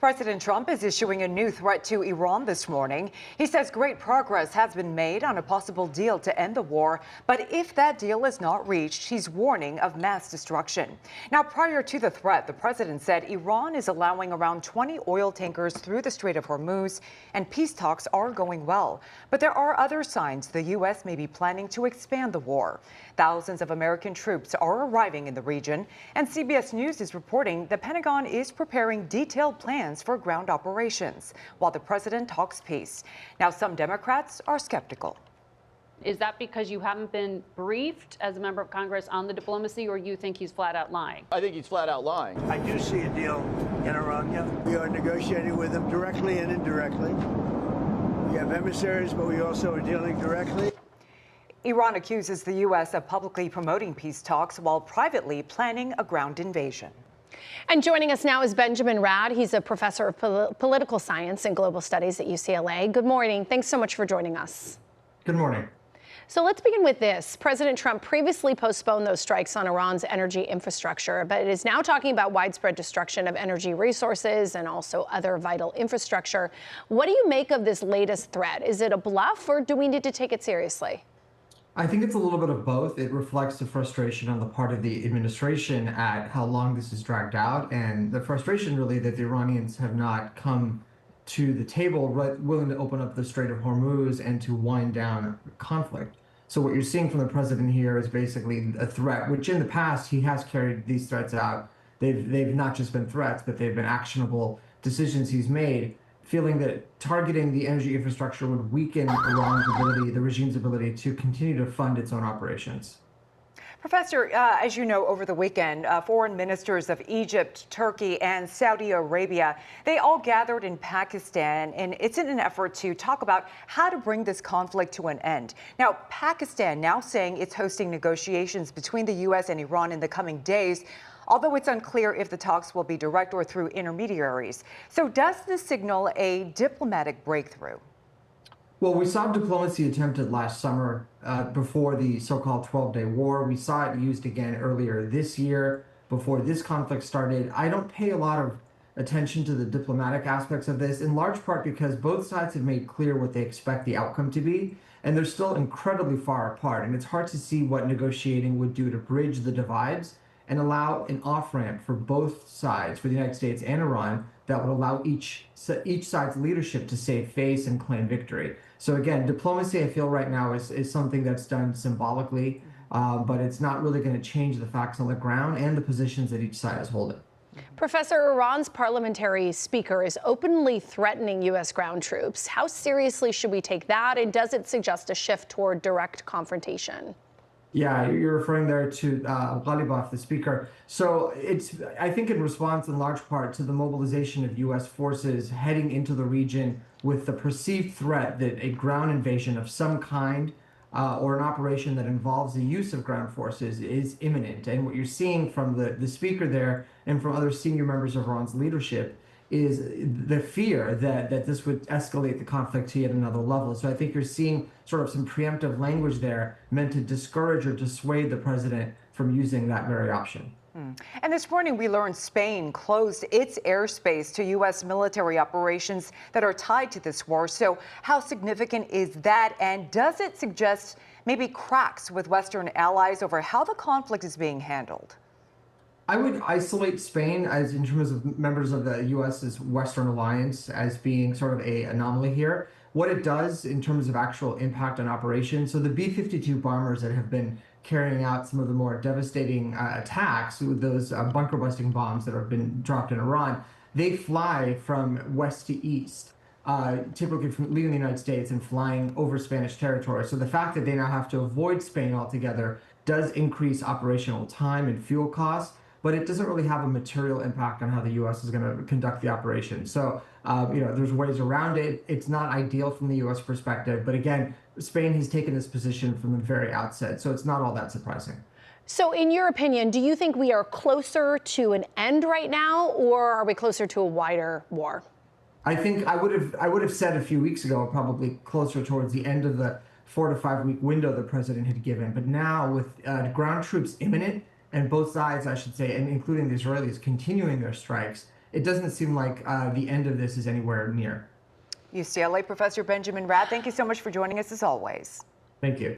President Trump is issuing a new threat to Iran this morning. He says great progress has been made on a possible deal to end the war, but if that deal is not reached, he's warning of mass destruction. Now, prior to the threat, the president said Iran is allowing around 20 oil tankers through the Strait of Hormuz, and peace talks are going well. But there are other signs the U.S. may be planning to expand the war. Thousands of American troops are arriving in the region, and CBS News is reporting the Pentagon is preparing detailed plans for ground operations while the president talks peace. Now, some Democrats are skeptical. Is that because you haven't been briefed as a member of Congress on the diplomacy, or you think he's flat out lying? I think he's flat out lying. I do see a deal in Iran, yeah. We are negotiating with them directly and indirectly. We have emissaries, but we also are dealing directly. Iran accuses the U.S. of publicly promoting peace talks while privately planning a ground invasion. And joining us now is Benjamin Radd. He's a professor of political science and global studies at UCLA. Good morning. Thanks so much for joining us. Good morning. So let's begin with this. President Trump previously postponed those strikes on Iran's energy infrastructure, but it is now talking about widespread destruction of energy resources and also other vital infrastructure. What do you make of this latest threat? Is it a bluff, or do we need to take it seriously? I think it's a little bit of both. It reflects the frustration on the part of the administration at how long this is dragged out, and the frustration really that the Iranians have not come to the table willing to open up the Strait of Hormuz and to wind down conflict. So what you're seeing from the president here is basically a threat, which in the past he has carried these threats out. They've not just been threats, but they've been actionable decisions he's made, feeling that targeting the energy infrastructure would weaken Iran's ability, the regime's ability to continue to fund its own operations. Professor, as you know, over the weekend, foreign ministers of Egypt, Turkey, and Saudi Arabia, they all gathered in Pakistan, and it's in an effort to talk about how to bring this conflict to an end. Now, Pakistan now saying it's hosting negotiations between the U.S. and Iran in the coming days, although it's unclear if the talks will be direct or through intermediaries. So does this signal a diplomatic breakthrough? Well, we saw diplomacy attempted last summer before the so-called 12-day war. We saw it used again earlier this year before this conflict started. I don't pay a lot of attention to the diplomatic aspects of this, in large part because both sides have made clear what they expect the outcome to be, and they're still incredibly far apart. And it's hard to see what negotiating would do to bridge the divides and allow an off-ramp for both sides, for the United States and Iran, that would allow each side's leadership to save face and claim victory. So again, diplomacy, I feel right now is something that's done symbolically, but it's not really going to change the facts on the ground and the positions that each side is holding. Professor, Iran's parliamentary speaker is openly threatening U.S. ground troops. How seriously should we take that, and does it suggest a shift toward direct confrontation? Yeah, you're referring there to Ghalibaf, the speaker. So it's, I think, in response in large part to the mobilization of U.S. forces heading into the region with the perceived threat that a ground invasion of some kind or an operation that involves the use of ground forces is imminent. And what you're seeing from the speaker there and from other senior members of Iran's leadership is the fear that this would escalate the conflict to yet another level. So I think you're seeing sort of some preemptive language there meant to discourage or dissuade the president from using that very option. And this morning we learned Spain closed its airspace to U.S. military operations that are tied to this war. So how significant is that? And does it suggest maybe cracks with Western allies over how the conflict is being handled? I would isolate Spain as in terms of members of the U.S.'s Western alliance as being sort of an anomaly here. What it does in terms of actual impact on operations, so the B-52 bombers that have been carrying out some of the more devastating attacks with those bunker-busting bombs that have been dropped in Iran, they fly from west to east, typically from leaving the United States and flying over Spanish territory. So the fact that they now have to avoid Spain altogether does increase operational time and fuel costs, but it doesn't really have a material impact on how the U.S. is going to conduct the operation. So, there's ways around it. It's not ideal from the U.S. perspective, but again, Spain has taken this position from the very outset, so it's not all that surprising. So in your opinion, do you think we are closer to an end right now, or are we closer to a wider war? I think I would have said a few weeks ago, probably closer towards the end of the 4 to 5 week window the president had given. But now with ground troops imminent, and both sides, I should say, and including the Israelis, continuing their strikes, it doesn't seem like the end of this is anywhere near. UCLA professor Benjamin Radd, thank you so much for joining us as always. Thank you.